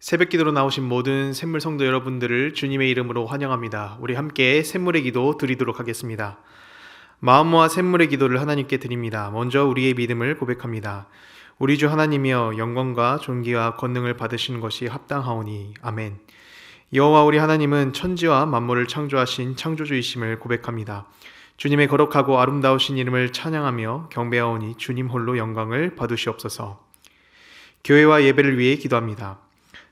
새벽 기도로 나오신 모든 샘물 성도 여러분들을 주님의 이름으로 환영합니다. 우리 함께 샘물의 기도 드리도록 하겠습니다. 마음 모아 샘물의 기도를 하나님께 드립니다. 먼저 우리의 믿음을 고백합니다. 우리 주 하나님이여 영광과 존귀와 권능을 받으시는 것이 합당하오니 아멘. 여호와 우리 하나님은 천지와 만물을 창조하신 창조주이심을 고백합니다. 주님의 거룩하고 아름다우신 이름을 찬양하며 경배하오니 주님 홀로 영광을 받으시옵소서. 교회와 예배를 위해 기도합니다.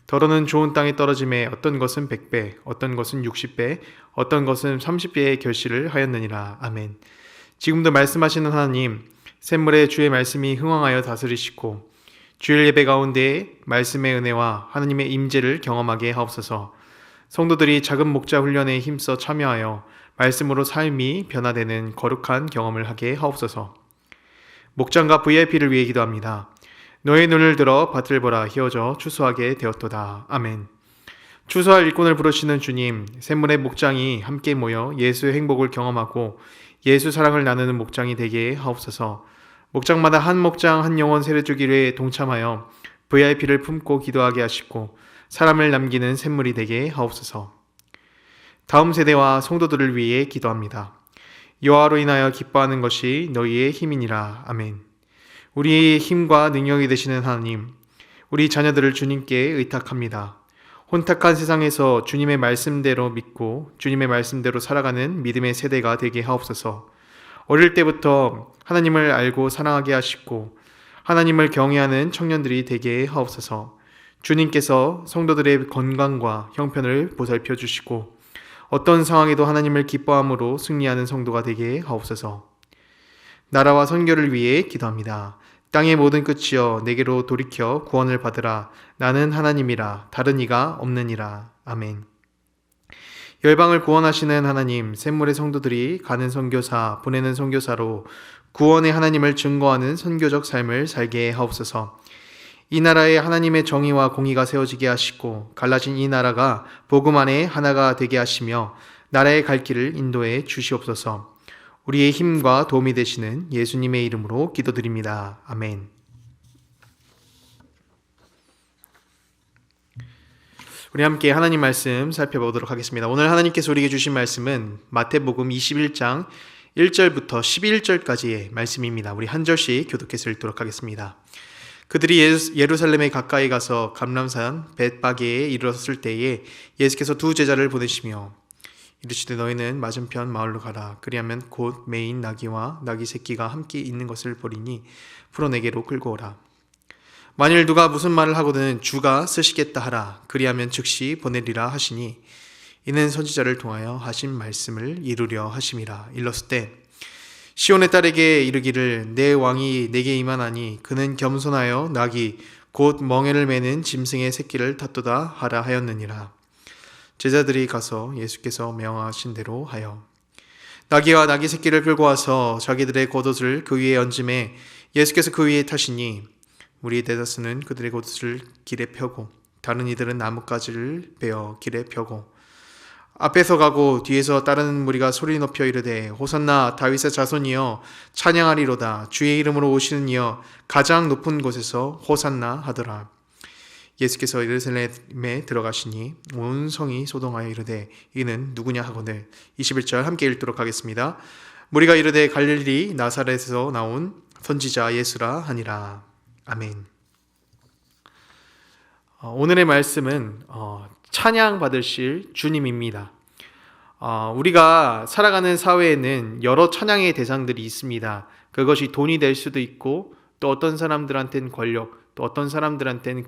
더러는 좋은 땅에 떨어짐에 어떤 것은 100배, 어떤 것은 60배, 어떤 것은 30배의 결실을 하였느니라. 아멘. 지금도 말씀하시는 하나님, 샘물에 주의 말씀이 흥왕하여 다스리시고 주일 예배 가운데 말씀의 은혜와 하나님의 임재를 경험하게 하옵소서. 성도들이 작은 목자 훈련에 힘써 참여하여 말씀으로 삶이 변화되는 거룩한 경험을 하게 하옵소서. 목장과 VIP를 위해 기도합니다. 너의 눈을 들어 밭을 보라 희어져 추수하게 되었도다. 아멘. 추수할 일꾼을 부르시는 주님, 샘물의 목장이 함께 모여 예수의 행복을 경험하고 예수 사랑을 나누는 목장이 되게 하옵소서. 목장마다 한 목장 한 영혼 세례주기를 동참하여 VIP를 품고 기도하게 하시고 사람을 남기는 샘물이 되게 하옵소서. 다음 세대와 성도들을 위해 기도합니다. 여호와로 인하여 기뻐하는 것이 너희의 힘이니라. 아멘. 우리의 힘과 능력이 되시는 하나님, 우리 자녀들을 주님께 의탁합니다. 혼탁한 세상에서 주님의 말씀대로 믿고 주님의 말씀대로 살아가는 믿음의 세대가 되게 하옵소서. 어릴 때부터 하나님을 알고 사랑하게 하시고 하나님을 경외하는 청년들이 되게 하옵소서. 주님께서 성도들의 건강과 형편을 보살펴 주시고 어떤 상황에도 하나님을 기뻐함으로 승리하는 성도가 되게 하옵소서. 나라와 선교를 위해 기도합니다. 땅의 모든 끝이여 내게로 돌이켜 구원을 받으라. 나는 하나님이라 다른 이가 없느니라. 아멘. 열방을 구원하시는 하나님, 샘물의 성도들이 가는 선교사, 보내는 선교사로 구원의 하나님을 증거하는 선교적 삶을 살게 하옵소서. 이 나라에 하나님의 정의와 공의가 세워지게 하시고 갈라진 이 나라가 복음 안에 하나가 되게 하시며 나라의 갈 길을 인도해 주시옵소서. 우리의 힘과 도움이 되시는 예수님의 이름으로 기도드립니다. 아멘. 우리 함께 하나님 말씀 살펴보도록 하겠습니다. 오늘 하나님께서 우리에게 주신 말씀은 마태복음 21장 1절부터 11절까지의 말씀입니다. 우리 한 절씩 교독해서 읽도록 하겠습니다. 그들이 예루살렘에 가까이 가서 감람산 벳바게에 이르렀을 때에 예수께서 두 제자를 보내시며 이르시되 너희는 맞은편 마을로 가라. 그리하면 곧 매인 나귀와 나귀 새끼가 함께 있는 것을 보리니 풀어내게로 끌고 오라. 만일 누가 무슨 말을 하거든 주가 쓰시겠다 하라. 그리하면 즉시 보내리라 하시니 이는 선지자를 통하여 하신 말씀을 이루려 하심이라. 일렀을 때 시온의 딸에게 이르기를 내 왕이 내게 임하나니 그는 겸손하여 나귀 곧 멍에를 매는 짐승의 새끼를 탔도다 하라 하였느니라. 제자들이 가서 예수께서 명하신 대로 하여 나귀와 나귀 새끼를 끌고 와서 자기들의 겉옷을 그 위에 얹음에 예수께서 그 위에 타시니 무리 대다수는 그들의 겉옷을 길에 펴고 다른 이들은 나뭇가지를 베어 길에 펴고 앞에서 가고 뒤에서 따르는 무리가 소리 높여 이르되 호산나 다윗의 자손이여 찬양하리로다. 주의 이름으로 오시는 이여 가장 높은 곳에서 호산나 하더라. 예수께서 예루살렘에 들어가시니 온 성이 소동하여 이르되 이는 누구냐 하거늘 21절 함께 읽도록 하겠습니다. 무리가 이르되 갈릴리 나사렛에서 나온 선지자 예수라 하니라. 아멘. 오늘의 말씀은 찬양 받으실 주님입니다. 우리가 살아가는 사회에는 여러 찬양의 대상들이 있습니다. 그것이 돈이 될 수도 있고 또 어떤 사람들한테는 권력, 또 어떤 사람들한테는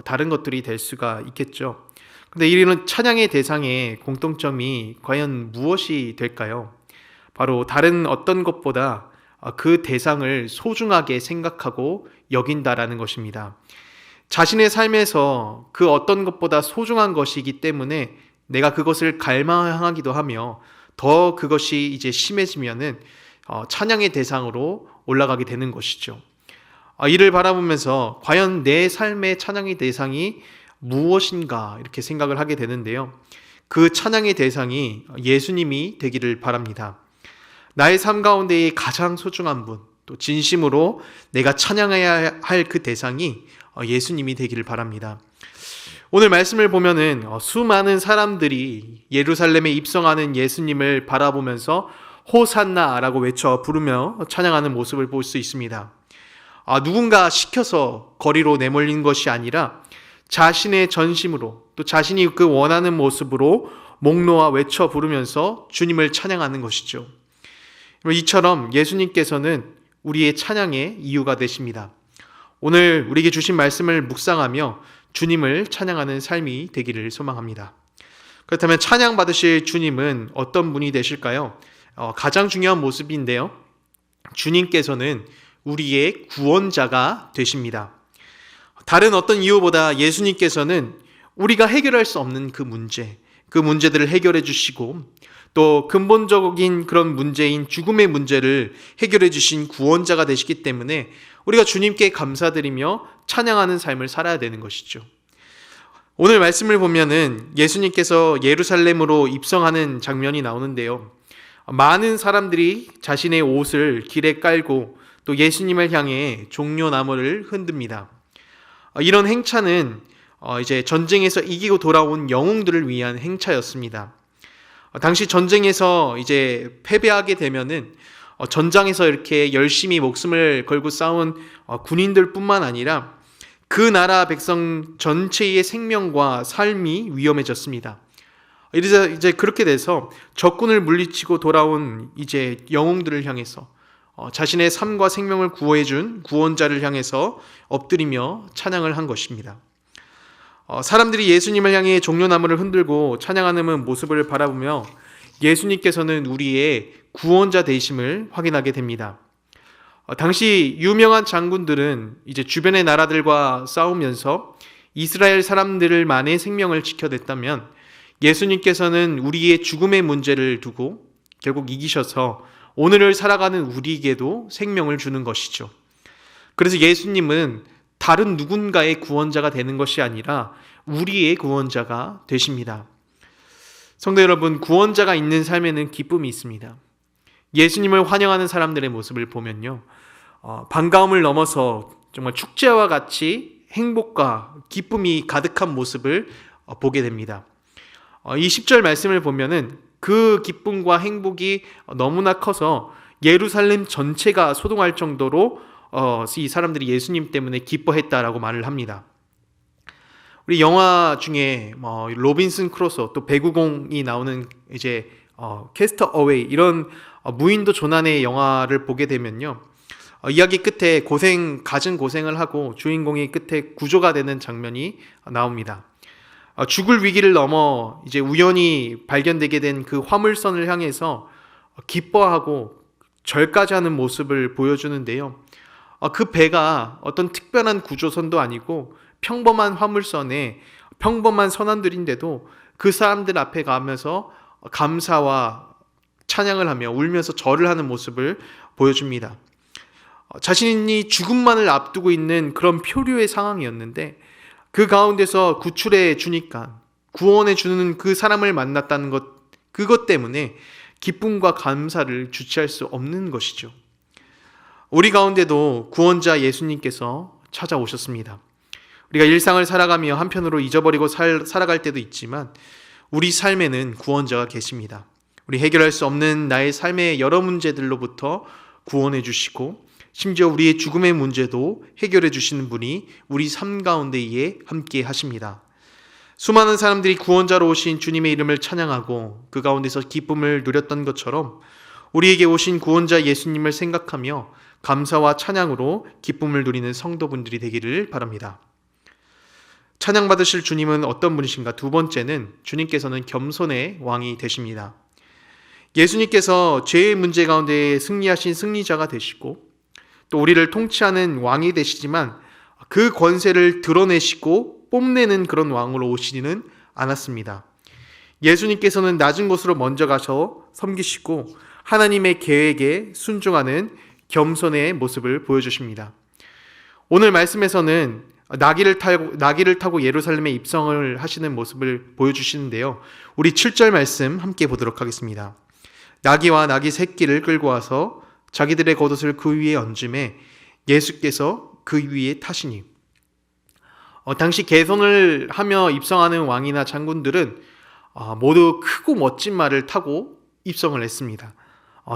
다른 것들이 될 수가 있겠죠. 근데 이런 찬양의 대상의 공통점이 과연 무엇이 될까요? 바로 다른 어떤 것보다 그 대상을 소중하게 생각하고 여긴다라는 것입니다. 자신의 삶에서 그 어떤 것보다 소중한 것이기 때문에 내가 그것을 갈망하기도 하며 더 그것이 이제 심해지면은 찬양의 대상으로 올라가게 되는 것이죠. 이를 바라보면서 과연 내 삶의 찬양의 대상이 무엇인가 이렇게 생각을 하게 되는데요. 그 찬양의 대상이 예수님이 되기를 바랍니다. 나의 삶 가운데의 가장 소중한 분, 또 진심으로 내가 찬양해야 할 그 대상이 예수님이 되기를 바랍니다. 오늘 말씀을 보면은 수많은 사람들이 예루살렘에 입성하는 예수님을 바라보면서 호산나라고 외쳐 부르며 찬양하는 모습을 볼 수 있습니다. 누군가 시켜서 거리로 내몰린 것이 아니라 자신의 전심으로 또 자신이 그 원하는 모습으로 목 놓아 외쳐 부르면서 주님을 찬양하는 것이죠. 이처럼 예수님께서는 우리의 찬양의 이유가 되십니다. 오늘 우리에게 주신 말씀을 묵상하며 주님을 찬양하는 삶이 되기를 소망합니다. 그렇다면 찬양 받으실 주님은 어떤 분이 되실까요? 가장 중요한 모습인데요. 주님께서는 우리의 구원자가 되십니다. 다른 어떤 이유보다 예수님께서는 우리가 해결할 수 없는 그 문제들을 해결해 주시고 또 근본적인 그런 문제인 죽음의 문제를 해결해 주신 구원자가 되시기 때문에 우리가 주님께 감사드리며 찬양하는 삶을 살아야 되는 것이죠. 오늘 말씀을 보면은 예수님께서 예루살렘으로 입성하는 장면이 나오는데요. 많은 사람들이 자신의 옷을 길에 깔고 또 예수님을 향해 종려나무를 흔듭니다. 이런 행차는 이제 전쟁에서 이기고 돌아온 영웅들을 위한 행차였습니다. 당시 전쟁에서 이제 패배하게 되면은 전장에서 이렇게 열심히 목숨을 걸고 싸운 군인들뿐만 아니라 그 나라 백성 전체의 생명과 삶이 위험해졌습니다. 이제 그렇게 돼서 적군을 물리치고 돌아온 이제 영웅들을 향해서 자신의 삶과 생명을 구해준 구원자를 향해서 엎드리며 찬양을 한 것입니다. 사람들이 예수님을 향해 종려나무를 흔들고 찬양하는 모습을 바라보며 예수님께서는 우리의 구원자 되심을 확인하게 됩니다. 당시 유명한 장군들은 이제 주변의 나라들과 싸우면서 이스라엘 사람들만의 생명을 지켜냈다면 예수님께서는 우리의 죽음의 문제를 두고 결국 이기셔서 오늘을 살아가는 우리에게도 생명을 주는 것이죠. 그래서 예수님은 다른 누군가의 구원자가 되는 것이 아니라 우리의 구원자가 되십니다. 성도 여러분, 구원자가 있는 삶에는 기쁨이 있습니다. 예수님을 환영하는 사람들의 모습을 보면요, 반가움을 넘어서 정말 축제와 같이 행복과 기쁨이 가득한 모습을 보게 됩니다. 이 10절 말씀을 보면은 그 기쁨과 행복이 너무나 커서 예루살렘 전체가 소동할 정도로 이 사람들이 예수님 때문에 기뻐했다라고 말을 합니다. 우리 영화 중에 로빈슨 크루소 또 배구공이 나오는 이제 캐스터 어웨이 이런 무인도 조난의 영화를 보게 되면요, 이야기 끝에 갖은 고생을 하고 주인공이 끝에 구조가 되는 장면이 나옵니다. 죽을 위기를 넘어 이제 우연히 발견되게 된 그 화물선을 향해서 기뻐하고 절까지 하는 모습을 보여주는데요. 그 배가 어떤 특별한 구조선도 아니고 평범한 화물선에 평범한 선원들인데도 그 사람들 앞에 가면서 감사와 찬양을 하며 울면서 절을 하는 모습을 보여줍니다. 자신이 죽음만을 앞두고 있는 그런 표류의 상황이었는데 그 가운데서 구출해 주니까 구원해 주는 그 사람을 만났다는 그것 때문에 기쁨과 감사를 주체할 수 없는 것이죠. 우리 가운데도 구원자 예수님께서 찾아오셨습니다. 우리가 일상을 살아가며 한편으로 잊어버리고 살아갈 때도 있지만 우리 삶에는 구원자가 계십니다. 우리 해결할 수 없는 나의 삶의 여러 문제들로부터 구원해 주시고 심지어 우리의 죽음의 문제도 해결해 주시는 분이 우리 삶 가운데에 함께 하십니다. 수많은 사람들이 구원자로 오신 주님의 이름을 찬양하고 그 가운데서 기쁨을 누렸던 것처럼 우리에게 오신 구원자 예수님을 생각하며 감사와 찬양으로 기쁨을 누리는 성도분들이 되기를 바랍니다. 찬양받으실 주님은 어떤 분이신가? 두 번째는 주님께서는 겸손의 왕이 되십니다. 예수님께서 죄의 문제 가운데 승리하신 승리자가 되시고 또 우리를 통치하는 왕이 되시지만 그 권세를 드러내시고 뽐내는 그런 왕으로 오시지는 않았습니다. 예수님께서는 낮은 곳으로 먼저 가서 섬기시고 하나님의 계획에 순종하는 겸손의 모습을 보여주십니다. 오늘 말씀에서는 나귀를 타고 예루살렘에 입성을 하시는 모습을 보여주시는데요. 우리 7절 말씀 함께 보도록 하겠습니다. 나귀와 나귀 새끼를 끌고 와서 자기들의 겉옷을 그 위에 얹음에 예수께서 그 위에 타시니. 당시 개선을 하며 입성하는 왕이나 장군들은 모두 크고 멋진 말을 타고 입성을 했습니다.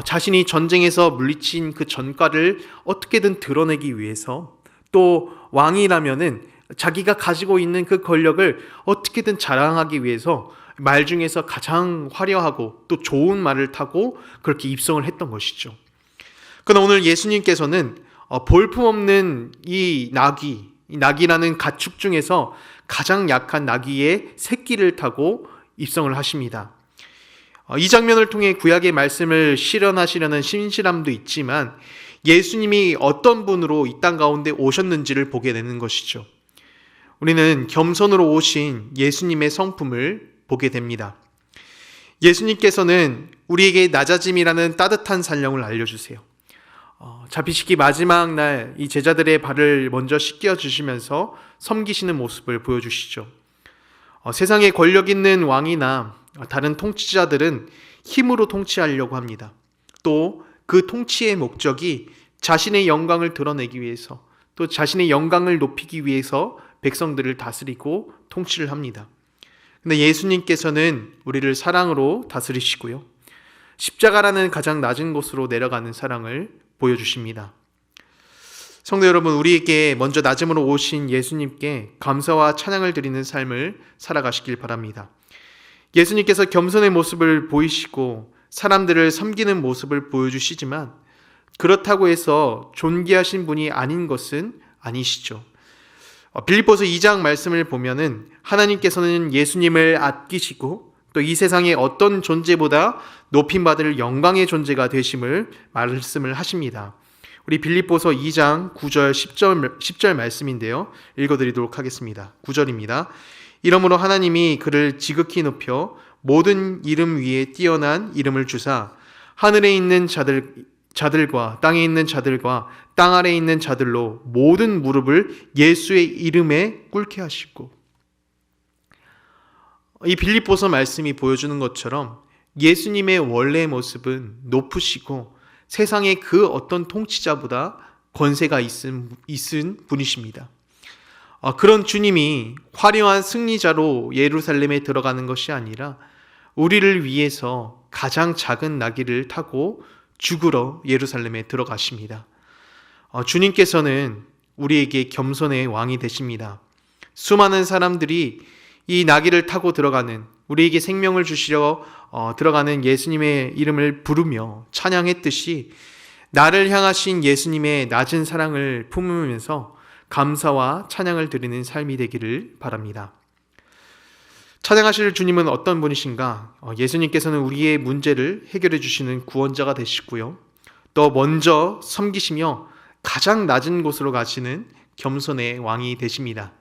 자신이 전쟁에서 물리친 그 전과를 어떻게든 드러내기 위해서, 또 왕이라면은 자기가 가지고 있는 그 권력을 어떻게든 자랑하기 위해서 말 중에서 가장 화려하고 또 좋은 말을 타고 그렇게 입성을 했던 것이죠. 그러나 오늘 예수님께서는 볼품없는 이 낙이라는 가축 중에서 가장 약한 나귀의 새끼를 타고 입성을 하십니다. 이 장면을 통해 구약의 말씀을 실현하시려는 신실함도 있지만 예수님이 어떤 분으로 이 땅 가운데 오셨는지를 보게 되는 것이죠. 우리는 겸손으로 오신 예수님의 성품을 보게 됩니다. 예수님께서는 우리에게 낮아짐이라는 따뜻한 산령을 알려주세요. 잡히시기 마지막 날 이 제자들의 발을 먼저 씻겨주시면서 섬기시는 모습을 보여주시죠. 세상에 권력 있는 왕이나 다른 통치자들은 힘으로 통치하려고 합니다. 또 그 통치의 목적이 자신의 영광을 드러내기 위해서, 또 자신의 영광을 높이기 위해서 백성들을 다스리고 통치를 합니다. 근데 예수님께서는 우리를 사랑으로 다스리시고요, 십자가라는 가장 낮은 곳으로 내려가는 사랑을 보여주십니다. 성도 여러분, 우리에게 먼저 낮음으로 오신 예수님께 감사와 찬양을 드리는 삶을 살아가시길 바랍니다. 예수님께서 겸손의 모습을 보이시고 사람들을 섬기는 모습을 보여주시지만 그렇다고 해서 존귀하신 분이 아닌 것은 아니시죠. 빌립보서 2장 말씀을 보면은 하나님께서는 예수님을 아끼시고 또 이 세상의 어떤 존재보다 높임받을 영광의 존재가 되심을 말씀을 하십니다. 우리 빌립보서 2장 9절 10절 말씀인데요. 읽어드리도록 하겠습니다. 9절입니다. 이러므로 하나님이 그를 지극히 높여 모든 이름 위에 뛰어난 이름을 주사 하늘에 있는 자들과 땅에 있는 자들과 땅 아래에 있는 자들로 모든 무릎을 예수의 이름에 꿇게 하시고. 이 빌립보서 말씀이 보여주는 것처럼 예수님의 원래의 모습은 높으시고 세상의 그 어떤 통치자보다 권세가 있은 분이십니다. 그런 주님이 화려한 승리자로 예루살렘에 들어가는 것이 아니라 우리를 위해서 가장 작은 나귀를 타고 죽으러 예루살렘에 들어가십니다. 주님께서는 우리에게 겸손의 왕이 되십니다. 수많은 사람들이 이 나귀를 타고 들어가는, 우리에게 생명을 주시려 들어가는 예수님의 이름을 부르며 찬양했듯이 나를 향하신 예수님의 낮은 사랑을 품으면서 감사와 찬양을 드리는 삶이 되기를 바랍니다. 찬양하실 주님은 어떤 분이신가? 예수님께서는 우리의 문제를 해결해 주시는 구원자가 되시고요, 또 먼저 섬기시며 가장 낮은 곳으로 가시는 겸손의 왕이 되십니다.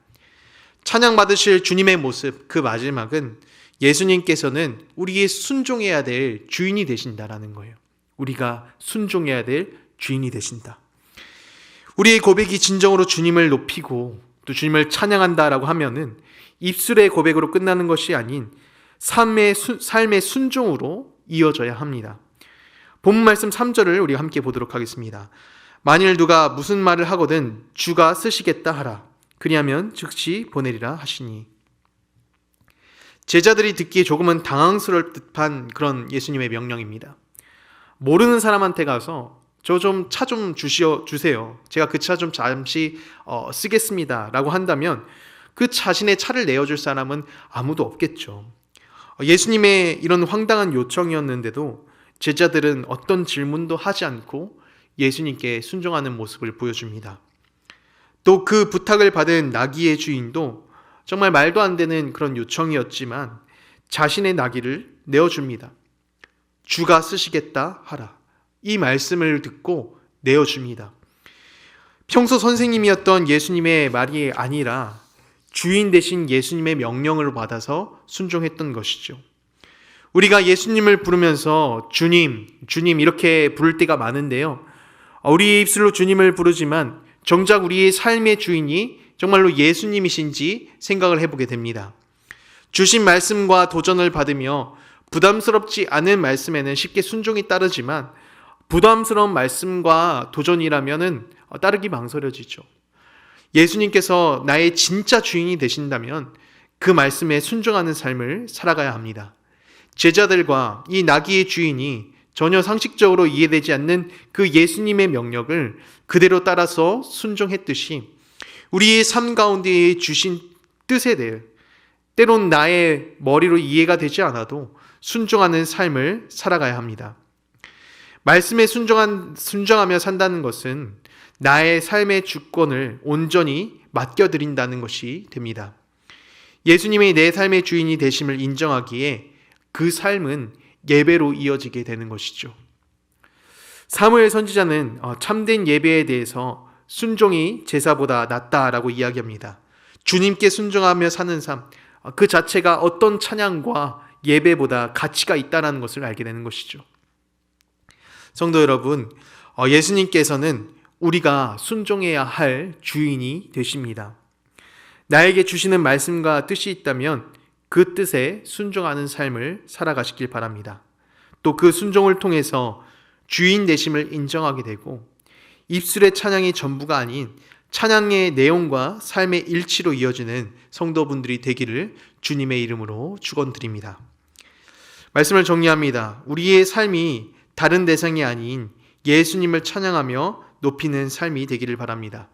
찬양받으실 주님의 모습, 그 마지막은 예수님께서는 우리의 순종해야 될 주인이 되신다라는 거예요. 우리가 순종해야 될 주인이 되신다. 우리의 고백이 진정으로 주님을 높이고 또 주님을 찬양한다라고 하면은 입술의 고백으로 끝나는 것이 아닌 삶의 순종으로 이어져야 합니다. 본문 말씀 3절을 우리가 함께 보도록 하겠습니다. 만일 누가 무슨 말을 하거든 주가 쓰시겠다 하라. 그리하면 즉시 보내리라 하시니. 제자들이 듣기에 조금은 당황스러울 듯한 그런 예수님의 명령입니다. 모르는 사람한테 가서 저 좀 차 좀 주세요. 제가 그 차 좀 잠시 쓰겠습니다 라고 한다면 그 자신의 차를 내어줄 사람은 아무도 없겠죠. 예수님의 이런 황당한 요청이었는데도 제자들은 어떤 질문도 하지 않고 예수님께 순종하는 모습을 보여줍니다. 또 그 부탁을 받은 나귀의 주인도 정말 말도 안 되는 그런 요청이었지만 자신의 나귀를 내어줍니다. 주가 쓰시겠다 하라. 이 말씀을 듣고 내어줍니다. 평소 선생님이었던 예수님의 말이 아니라 주인 되신 예수님의 명령을 받아서 순종했던 것이죠. 우리가 예수님을 부르면서 주님, 주님 이렇게 부를 때가 많은데요, 우리의 입술로 주님을 부르지만 정작 우리의 삶의 주인이 정말로 예수님이신지 생각을 해보게 됩니다. 주신 말씀과 도전을 받으며 부담스럽지 않은 말씀에는 쉽게 순종이 따르지만 부담스러운 말씀과 도전이라면은 따르기 망설여지죠. 예수님께서 나의 진짜 주인이 되신다면 그 말씀에 순종하는 삶을 살아가야 합니다. 제자들과 이 나귀의 주인이 전혀 상식적으로 이해되지 않는 그 예수님의 명령을 그대로 따라서 순종했듯이 우리의 삶 가운데 주신 뜻에 대해 때론 나의 머리로 이해가 되지 않아도 순종하는 삶을 살아가야 합니다. 말씀에 순종하며 산다는 것은 나의 삶의 주권을 온전히 맡겨드린다는 것이 됩니다. 예수님이 내 삶의 주인이 되심을 인정하기에 그 삶은 예배로 이어지게 되는 것이죠. 사무엘 선지자는 참된 예배에 대해서 순종이 제사보다 낫다라고 이야기합니다. 주님께 순종하며 사는 삶, 그 자체가 어떤 찬양과 예배보다 가치가 있다는 것을 알게 되는 것이죠. 성도 여러분, 예수님께서는 우리가 순종해야 할 주인이 되십니다. 나에게 주시는 말씀과 뜻이 있다면 그 뜻에 순종하는 삶을 살아가시길 바랍니다. 또 그 순종을 통해서 주인 되심을 인정하게 되고 입술의 찬양이 전부가 아닌 찬양의 내용과 삶의 일치로 이어지는 성도분들이 되기를 주님의 이름으로 축원드립니다. 말씀을 정리합니다. 우리의 삶이 다른 대상이 아닌 예수님을 찬양하며 높이는 삶이 되기를 바랍니다.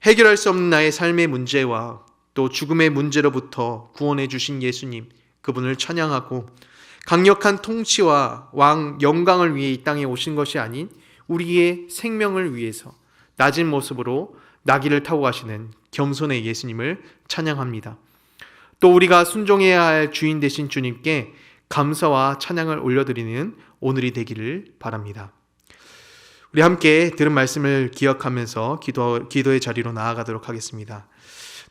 해결할 수 없는 나의 삶의 문제와 또 죽음의 문제로부터 구원해 주신 예수님, 그분을 찬양하고 강력한 통치와 왕 영광을 위해 이 땅에 오신 것이 아닌 우리의 생명을 위해서 낮은 모습으로 나귀를 타고 가시는 겸손의 예수님을 찬양합니다. 또 우리가 순종해야 할 주인 되신 주님께 감사와 찬양을 올려드리는 오늘이 되기를 바랍니다. 우리 함께 들은 말씀을 기억하면서 기도의 자리로 나아가도록 하겠습니다.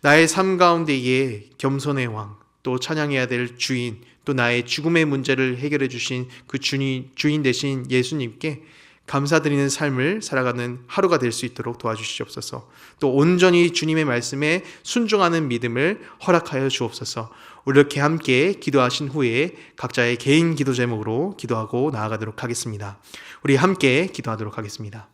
나의 삶 가운데에 겸손의 왕, 또 찬양해야 될 주인, 또 나의 죽음의 문제를 해결해 주신 그 주인 되신 예수님께 감사드리는 삶을 살아가는 하루가 될 수 있도록 도와주시옵소서. 또 온전히 주님의 말씀에 순종하는 믿음을 허락하여 주옵소서. 이렇게 함께 기도하신 후에 각자의 개인 기도 제목으로 기도하고 나아가도록 하겠습니다. 우리 함께 기도하도록 하겠습니다.